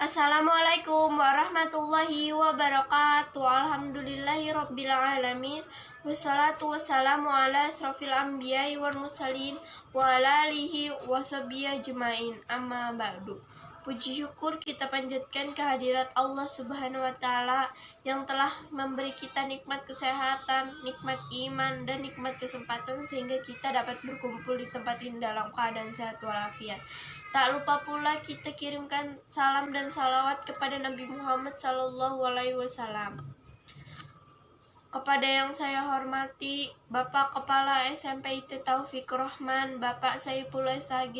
Assalamualaikum warahmatullahi wabarakatuh. Alhamdulillahirabbil alamin. Wassalatu wassalamu ala asrofil anbiya'i wal mursalin wa ala alihi washabihi ajmain. Amma ba'du. Puji syukur kita panjatkan kehadirat Allah Subhanahu wa taala yang telah memberi kita nikmat kesehatan, nikmat iman dan nikmat kesempatan sehingga kita dapat berkumpul di tempat ini dalam keadaan sehat walafiat. Tak lupa pula kita kirimkan salam dan salawat kepada Nabi Muhammad SAW. Kepada yang saya hormati Bapak Kepala SMP IT Taufik Rohman, Bapak Saifullah SAG,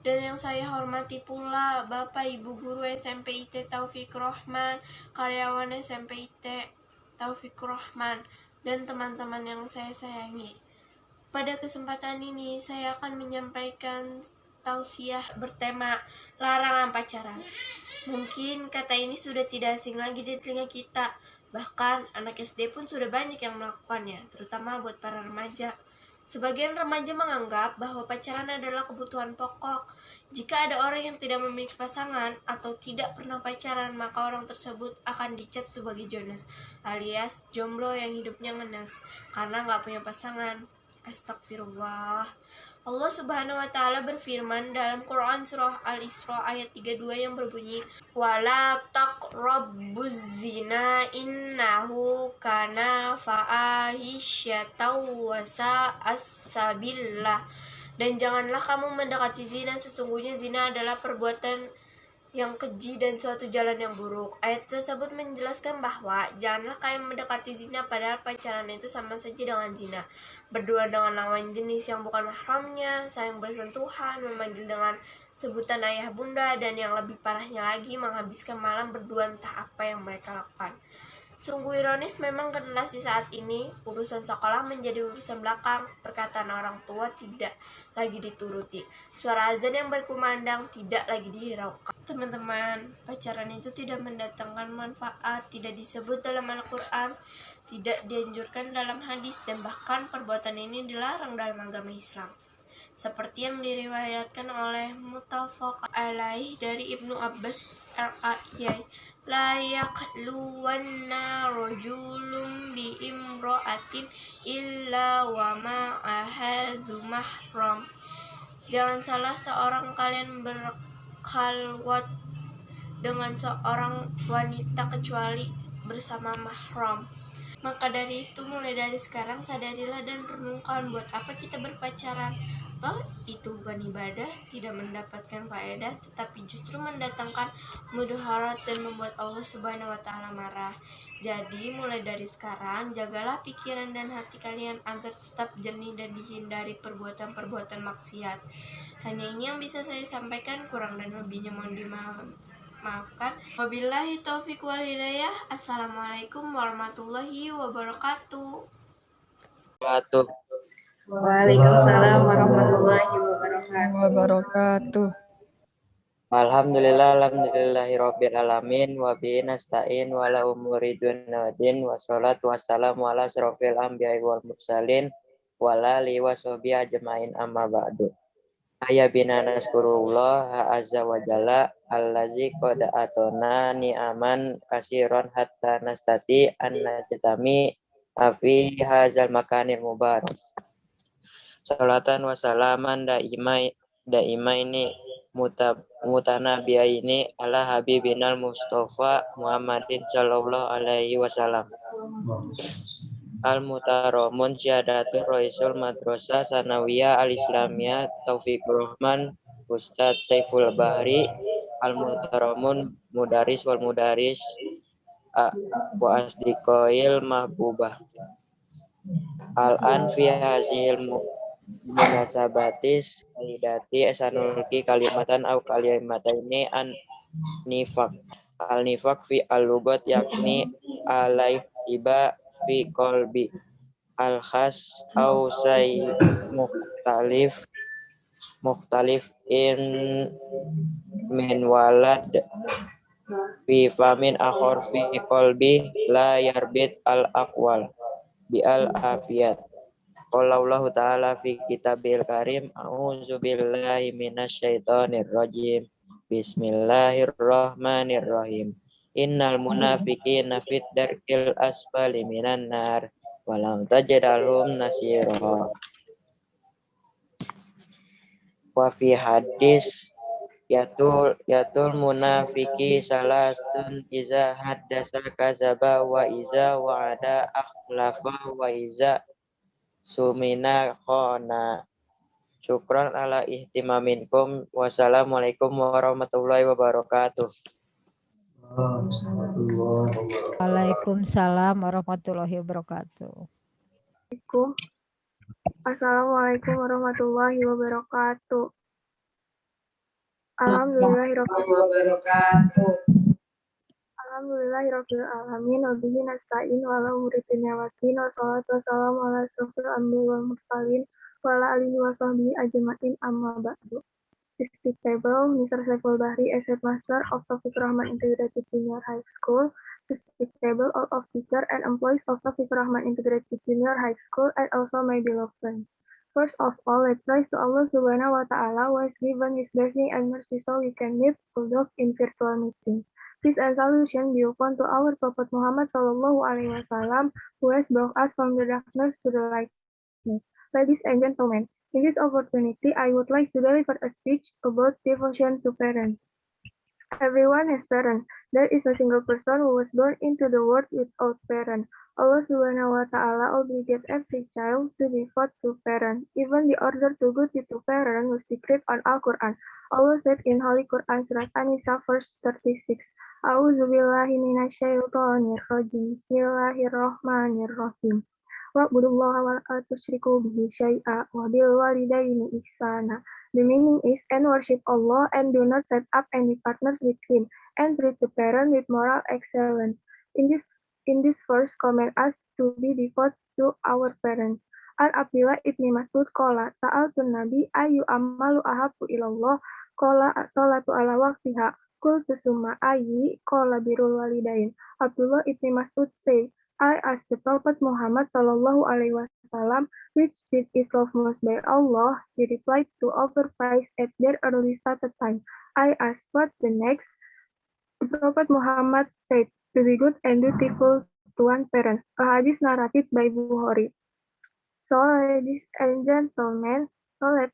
dan yang saya hormati pula Bapak Ibu Guru SMP IT Taufik Rohman, karyawan SMP IT Taufik Rohman, dan teman-teman yang saya sayangi. Pada kesempatan ini saya akan menyampaikan tausiah bertema larangan pacaran. Mungkin kata ini sudah tidak asing lagi di telinga kita. Bahkan anak SD pun sudah banyak yang melakukannya, terutama buat para remaja. Sebagian remaja menganggap bahwa pacaran adalah kebutuhan pokok. Jika ada orang yang tidak memiliki pasangan atau tidak pernah pacaran, maka orang tersebut akan dicap sebagai jonas, alias jomblo yang hidupnya ngenes, karena nggak punya pasangan. Astagfirullah. Allah Subhanahu wa taala berfirman dalam Quran surah Al-Isra ayat 32 yang berbunyi, "Wala taqrabuz zina innahu kana fahisyatan wa sa'as sabillah." Dan janganlah kamu mendekati zina, sesungguhnya zina adalah perbuatan yang keji dan suatu jalan yang buruk. Ayat tersebut menjelaskan bahwa janganlah kalian mendekati zina, padahal pacaran itu sama saja dengan zina. Berdua dengan lawan jenis yang bukan mahramnya, saling bersentuhan, memanggil dengan sebutan ayah bunda, dan yang lebih parahnya lagi menghabiskan malam berdua entah apa yang mereka lakukan. Sungguh ironis memang generasi saat ini, urusan sekolah menjadi urusan belakang, perkataan orang tua tidak lagi dituruti, suara azan yang berkumandang tidak lagi dihiraukan. Teman-teman, pacaran itu tidak mendatangkan manfaat, tidak disebut dalam Al-Quran, tidak dianjurkan dalam hadis, dan bahkan perbuatan ini dilarang dalam agama Islam. Seperti yang diriwayatkan oleh Muttafaq alaih dari Ibnu Abbas RAI, la yaqluwanna rajulun bi imra'atin illa wa ma'aha dzu mahram. Jangan salah seorang kalian berkhalwat dengan seorang wanita kecuali bersama mahram. Maka dari itu, mulai dari sekarang sadarilah dan renungkan, buat apa kita berpacaran? Toh itu bukan ibadah, tidak mendapatkan faedah, tetapi justru mendatangkan mudaharat dan membuat Allah Subhanahu wa taala marah. Jadi mulai dari sekarang jagalah pikiran dan hati kalian agar tetap jernih dan dihindari perbuatan-perbuatan maksiat. Hanya ini yang bisa saya sampaikan, kurang dan lebihnya mohon dimaafkan. Wabillahi taufiq wal hidayah. Assalamualaikum warahmatullahi wabarakatuh. Waalaikumsalam warahmatullahi wabarakatuh. Alhamdulillahirabbil alamin wa bihi nasta'in wa la umuri dunya waddin wassalatu wassalamu ala asrofil anbiya'i wal mursalin wa ala alihi washabihi ajmain amma ba'du. Aya bina naskurullah azza wa jalla allazi qad atona ni'aman kasiron hatta nastati an najtami fi hadzal makanil mubarak. Salatan wa salaman daimaini mutanabiyaini ala habibinal Mustafa Muhammadin sallallahu alaihi wasallam. Al mutaramun syahadatul Raisul Madrasah Sanawiyah Al Islamiyah Taufik Rahman Ustadz Saiful Bahri. Al mutaramun mudaris wal mudaris wa asdiqoil mahbubah. Al an fi hazil munasabatis hidati sanulki kalimatan au kalimataini an nifak. Al nifak fi al-lugat yakni alai tiba fi qalbi al khas au say mukhtalif in min walad fi famin akhor fi qalbi la yarbit al aqwal bi al afiyat. Qala Allah ta'ala fi kitabil karim, a'udzu billahi minasyaitonir rajim. Bismillahirrahmanirrahim. Innal munafiqina fit darkil asfali minan nar walam tajid lahum nasira. Wa fi hadis yatul munafiki salasun iza haddasa kazaba wa iza wa'ada akhlafa wa iza sumina khona. Syukran ala ihtimaminkum. Wassalamualaikum warahmatullahi wabarakatuh. Waalaikumsalam warahmatullahi wabarakatuh. Assalamualaikum warahmatullahi wabarakatuh. Alhamdulillahirabbil alamin wa bihi nasta'in wa ala umuri dunya waddin wa sholatu wassalamu ala asyrofil anbiya'i wal mursalin wa ala alihi wa sahbihi ajma'in amma ba'du. Distinguished Mr. Saiful Bahri as Headmaster of Taufiq Rahman Integrated Junior High School, distinguished all of teachers and employees of Taufiq Rahman Integrated Junior High School, and also my beloved friends. First of all, let's praise to Allah Subhanahu wa Ta'ala who has given His blessing and mercy so we can meet although in virtual meeting. Peace and salutation be upon to our Prophet Muhammad Sallallahu Alaihi Wasallam who has brought us from the darkness to the lightness. Ladies and gentlemen, in this opportunity, I would like to deliver a speech about devotion to parents. Everyone has parents. There is a single person who was born into the world without parents. Allah Subhanahu wa Ta'ala obligated every child to devote to parents. Even the order to go to parents was decreed on Al-Quran. Allah said in Holy Quran, Surah An-Nisa, verse 36, A'udzu billahi minasyaitonir rajim. Bismillahirrahmanirrahim. Wa'budullaha wa la tusyriku bihi syai'a wa bil walidaini ihsana. The meaning is, and worship Allah and do not set up any partners with Him, and treat the parent with moral excellence. In this verse, command us to be devoted to our parents. An Abdullah ibni Mas'ud qala sa'altun Nabi ayu amalu ahabbu ilallah qala as-salatu ala waqtiha qultu summa ayyi qala birrul walidain. Abdullah ibni Mas'ud said, I asked the Prophet Muhammad Sallallahu Alaihi Wasallam, which deed is loved most by Allah. He replied, to offer praise at their early started time. I asked, what the next? The Prophet Muhammad said, to be good and dutiful to one parent. A hadith narrated by Bukhari. So, ladies and gentlemen, let's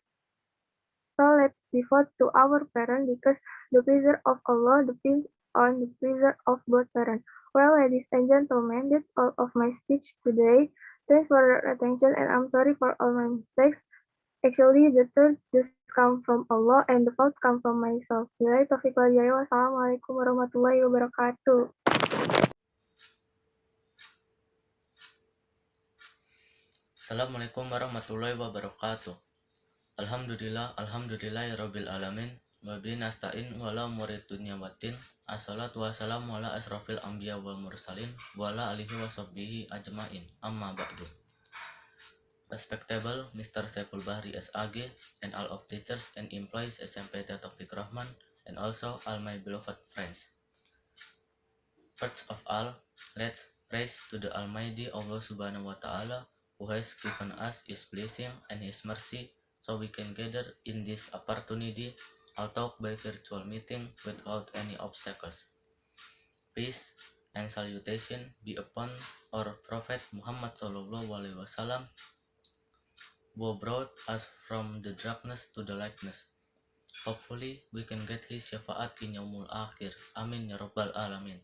devote to our parents because the pleasure of Allah depends on the pleasure of both parents. Well, ladies and gentlemen, that's all of my speech today. Thanks for your attention and I'm sorry for all my mistakes. Actually, the truth just come from Allah and the fault come from myself. Wassalamualaikum warahmatullahi wabarakatuh. Assalamualaikum warahmatullahi wabarakatuh. Alhamdulillahirabbil alamin. Wa bihi nasta'in wa la umuri dunya waddin. Assalatu wassalamu ala asrofil anbiya wal mursalin wa ala alihi wa sahbihi ajma'in. Amma ba'du. Respectable Mr. Saiful Bahri SAG and all of teachers and employees SMP Taufiq Rahman and also all my beloved friends. First of all, let's praise to the Almighty Allah Subhanahu wa Ta'ala who has given us His blessing and His mercy so we can gather in this opportunity, although by virtual meeting without any obstacles. Peace and salutation be upon our Prophet Muhammad Sallallahu Alaihi Wasallam who brought us from the darkness to the lightness. Hopefully, we can get his syafaat in Yaumul Akhir. Amin ya Rabbal Alamin.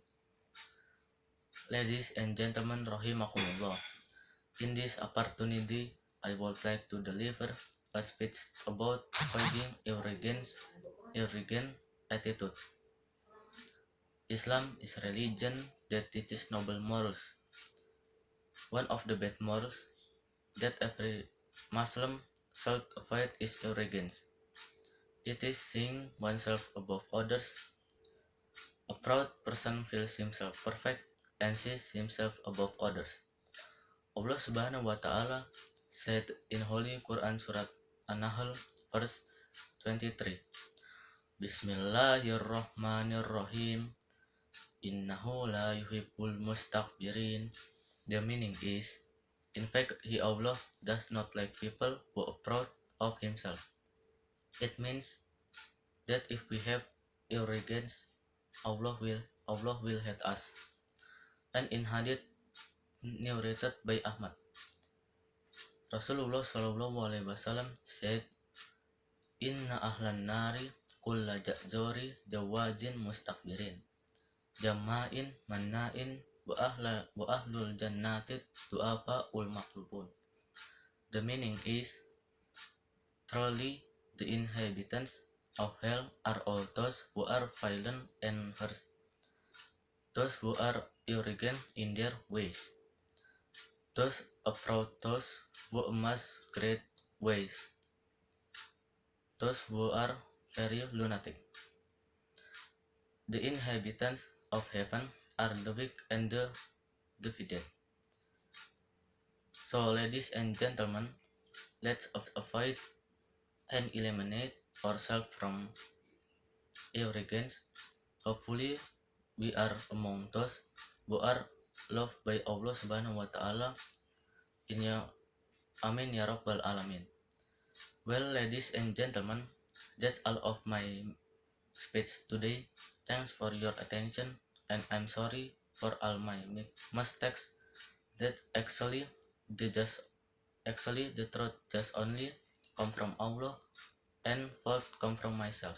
Ladies and gentlemen, rahimakumullah. In this opportunity, I would like to deliver a speech about avoiding arrogant attitudes. Islam is a religion that teaches noble morals. One of the bad morals that every Muslim should avoid is arrogance. It is seeing oneself above others. A proud person feels himself perfect and sees himself above others. Allah Subhanahu wa Ta'ala said in Holy Quran Surat An-Nahl verse 23, Bismillahirrahmanirrahim, Innahu la yuhibbul mustakbirin. The meaning is, in fact, He Allah does not like people who are proud of Himself. It means that if we have arrogance, Allah will hate us. And in hadith narrated by Ahmad, Rasulullah SAW said, Inna ahlan nari kulla ja'zori jawajin mustakbirin, jama'in manna'in wa ahlul jannati du'afa ul maklubun. The meaning is, truly the inhabitants of hell are all those who are violent and harsh, those who are arrogant in their ways, those proud, those who amass great ways, those who are very lunatic. The inhabitants of heaven are the weak and the defeated. So, ladies and gentlemen, let's avoid and eliminate ourselves from arrogance. Hopefully, we are among those who are loved by Allah Subhanahu wa Ta'ala. Amin ya Rabbal Alamin. Well, ladies and gentlemen, that's all of my speech today. Thanks for your attention, and I'm sorry for all my mistakes. That actually the truth just only come from Allah, and fault come from myself.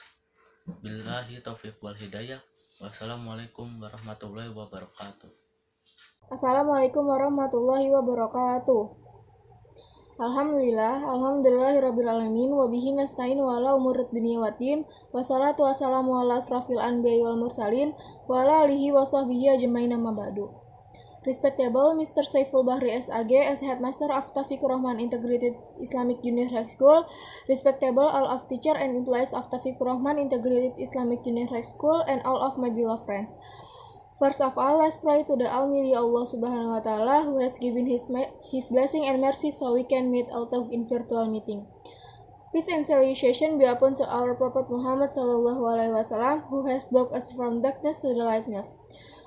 Billahi taufiq wal hidayah. Wassalamualaikum warahmatullahi wabarakatuh. Assalamualaikum warahmatullahi wabarakatuh. Alhamdulillahirrabbilalamin wabihi nasta'in wa ala umurud dunia waddin wassalatu wassalamu ala asrafil anbiya'i wal mursalin wa ala alihi wa sahbihi ajmain amma ba'du. Respectable Mr. Saiful Bahri SAG as Headmaster of Taufikur Rahman Integrated Islamic Junior High School, respectable all of teacher and employees of Taufikur Rahman Integrated Islamic Junior High School, and all of my beloved friends. First of all, let's pray to the Almighty Allah Subhanahu wa Ta'ala who has given His blessing and mercy so we can meet also in virtual meeting. Peace and salutation be upon to our Prophet Muhammad Sallallahu Alaihi Wasallam who has brought us from darkness to the lightness.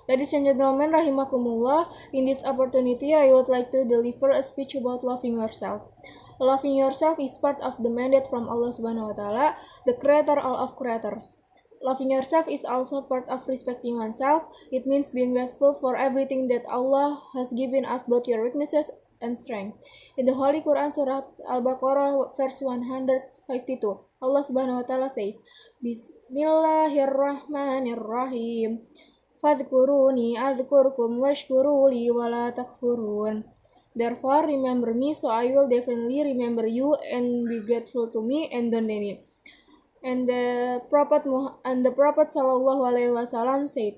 Ladies and gentlemen, rahimakumullah, in this opportunity I would like to deliver a speech about loving yourself. Loving yourself is part of the mandate from Allah Subhanahu wa Ta'ala, the creator of creators. Loving yourself is also part of respecting oneself. It means being grateful for everything that Allah has given us, both your weaknesses and strength. In the Holy Quran, Surah Al-Baqarah, verse 152, Allah Subhanahu wa Ta'ala says, Bismillahirrahmanirrahim. Fadhkuruni adhkurkum washkuruli wala takfurun. Therefore, remember me, so I will definitely remember you, and be grateful to me, and don't deny it. And the Prophet Sallallahu Alaihi Wasallam said,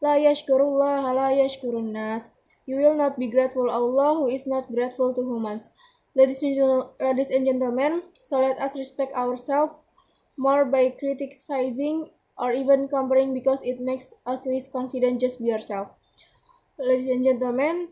La yashkurullah la yashkurun nas. You will not be grateful Allah who is not grateful to humans. Ladies and gentlemen, so let us respect ourselves more by criticizing or even comparing, because it makes us less confident. Just be yourself. Ladies and gentlemen,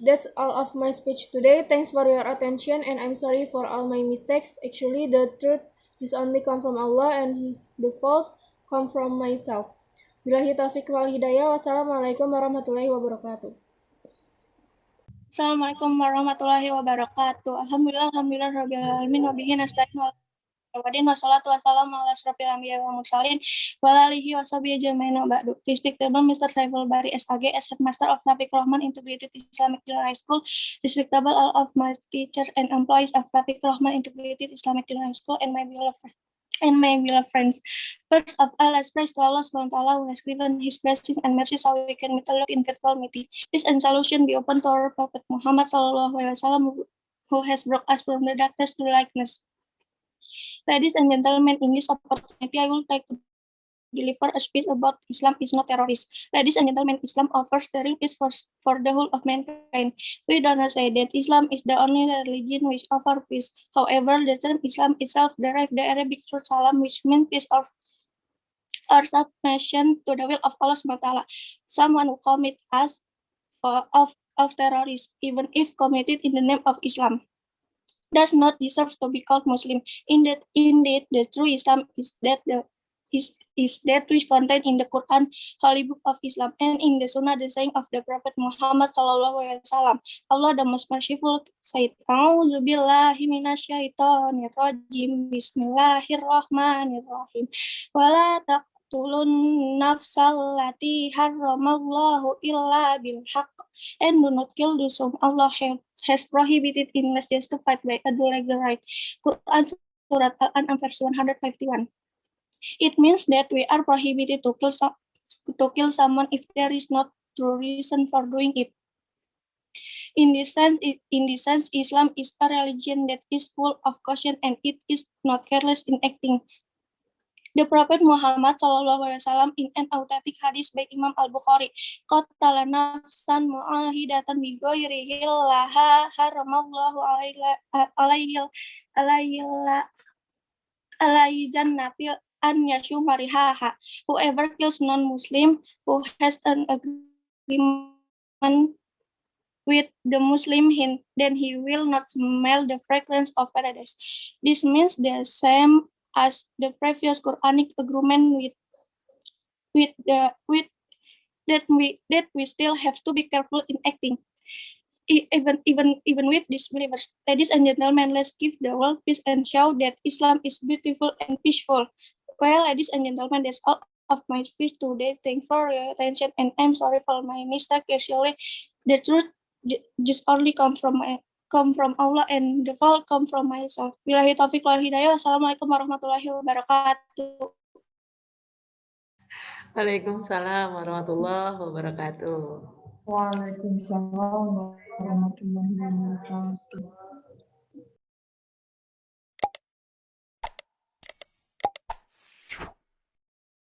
that's all of my speech today. Thanks for your attention, and I'm sorry for all my mistakes. Actually, the truth just only come from Allah, and the fault come from myself. Billahi taufiq wal hidayah. Wassalamualaikum warahmatullahi wabarakatuh. Assalamualaikum warahmatullahi wabarakatuh. Alhamdulillah rabbil alamin wa bihi nasta'in wassalatu wassalamu ala asrofil anbiya'i wal mursalin wa alihi wa sahbihi ajmain wa ba'du. Respectable Mr. Saiful Bahri SAG as Headmaster of Taufikur Rahman Integrated Islamic Junior High School, respectable all of my teachers and employees of Taufikur Rahman Integrated Islamic Junior High School, and my beloved friends. First of all, let's praise to Allah Subhanahu wa Ta'ala who has given His blessing and mercy so we can meet Allah in virtual meeting. Peace and salutation be upon to our Prophet Muhammad Sallallahu Alaihi Wasallam who has brought us from the darkness to the lightness. Ladies and gentlemen, in this opportunity, I would like to deliver a speech about Islam is not terrorist. Ladies and gentlemen, Islam offers the real peace for the whole of mankind. We do not say that Islam is the only religion which offers peace. However, the term Islam itself derived the Arabic word salam, which means peace or submission to the will of Allah Subhanahu wa Ta'ala. Someone who commit acts of terrorism, even if committed in the name of Islam, does not deserve to be called Muslim. Indeed, the true Islam is that the is that which contained in the Quran, Holy Book of Islam, and in the Sunnah, the saying of the Prophet Muhammad Sallallahu Alaihi Wasallam. Allah the Most Merciful said, "A'udzu billahi minasyaitonir rajim. Bismillahirrahmanirrahim. Wala taqtulun nafsal lati harramallahu illa bil haqq, and do not kill those whom Allah has prohibited unless justified by a legal right." Quran Surat Al-An'am verse 151. It means that we are prohibited to kill someone if there is no true reason for doing it. In this sense, Islam is a religion that is full of caution and it is not careless in acting. The Prophet Muhammad SAW in an authentic hadith by Imam Al-Bukhari, "Qatala nafsan mu'ahidatan bi ghairi laha haramallahu alaihi jannatil an yashu marihaha." Whoever kills non-Muslim who has an agreement with the Muslim, then he will not smell the fragrance of paradise. This means the same as the previous Quranic agreement that we still have to be careful in acting. Even with disbelievers. Ladies and gentlemen, let's give the world peace and show that Islam is beautiful and peaceful. Well, ladies and gentlemen, that's all of my speech today. Thanks for your attention, and I'm sorry for my mistake. Actually, the truth just only come from Allah, and the fault come from myself. Billahi taufiq wal hidayah. Wassalamualaikum warahmatullahi wabarakatuh. Waalaikumsalam warahmatullahi wabarakatuh. Waalaikumsalam warahmatullahi wabarakatuh.